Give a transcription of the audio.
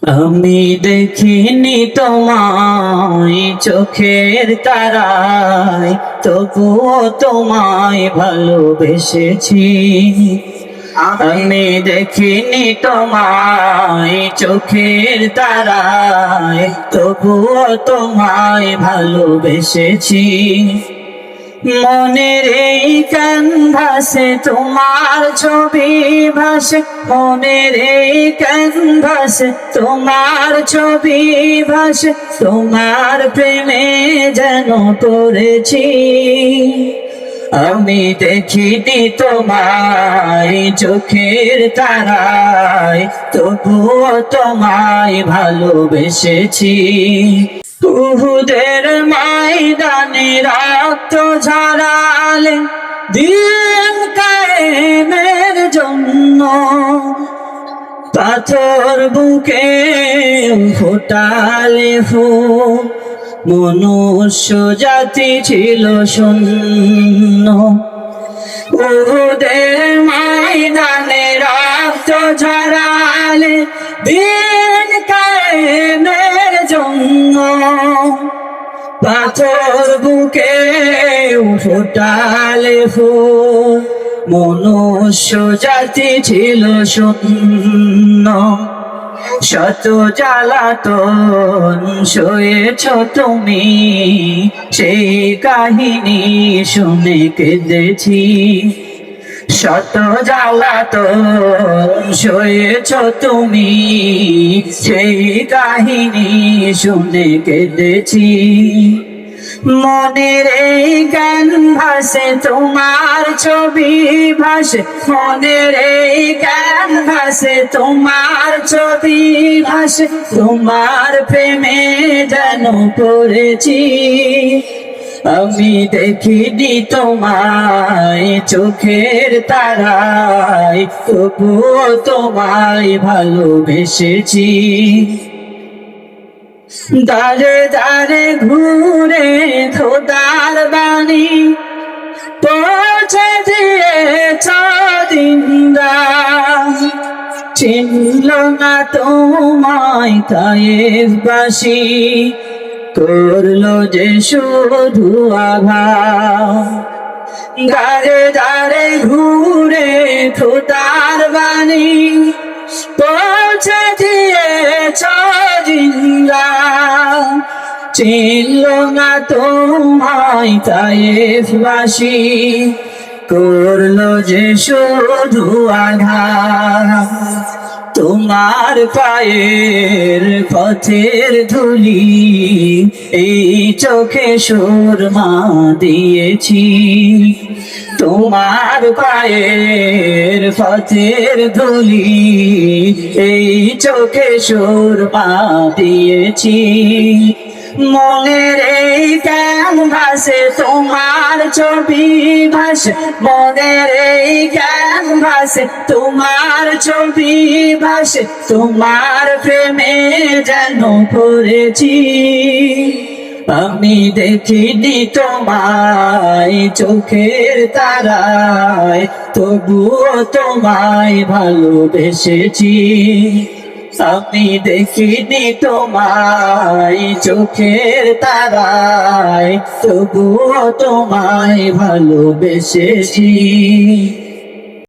আমি দেখিনি তোমায় চোখের তারায়, তবুও তোমায় ভালোবেসেছি। আমি দেখিনি তোমায় চোখের তারায়, তবুও তোমায় ভালোবেসেছি। মনের এই ক্যানভাসে তোমার ছবি ভাসে, মনের এই ক্যানভাসে তোমার ছবি ভাসে, তোমার প্রেমে যেন পড়েছি। আমি দেখিনি তোমায় চোখের তারায়, তবুও তোমায় ভালোবেসেছি। উহুদের ময়দানে রক্ত ঝরালে দিন কায়েমের জন্য, পাথর বুকে ফোটালে ফুল, মনুষ্য জাতি ছিল শূন্য। উহুদের ময়দানে রক্ত ঝরালে দিন কায়েমের জন্য, পাথর বুকে ফোটালে ফুল, মনুষ্য জাতি ছিল শূন্য। শত জ্বালাতন সয়েছ তুমি, সেই কাহিনী শুনে কেঁদেছি। শত জ্বালাতন সয়েছ তুমি, সেই কাহিনী শুনে কেঁদেছি। মনের এই ক্যানভাসে তোমার ছবি ভাসে, মনের এই ক্যানভাসে তোমার ছবি ভাসে, তোমার প্রেমে যেন পড়েছি। আমি দেখিনি তোমায় চোখের তারায়, তবুও তোমায় ভালোবেসেছি। দারে দারে ঘুরে খোদার বাণী পৌঁছে দিয়েছ দিনরা, চিনল না তোমায় তায়েফবাসী, করলো যে শুধু আঘাত। দারে দারে ঘুরে খোদার বাণী পৌঁছে দিয়েছ জিন্দা, চিনল না তোমায় তায়েফবাসী, করলো যে শুধু আঘাত। তোমার পায়ের পথের ধুলি এই চোখে সুরমা দিয়েছি। তোমার পায়ের পথের ধুলি এই চোখে সুরমা দিয়েছি। মনের এই ক্যানভাসে তোমার ছবি ভাসে, মনের এই ক্যানভাসে তোমার ছবি ভাসে, তোমার প্রেমে যেন পড়েছি। আমি দেখিনি তোমায় চোখের তারায়, তবুও তোমায় ভালোবেসেছি। আমি দেখিনি তোমায় চোখের তারায়, তবুও তোমায় ভালোবেসেছি।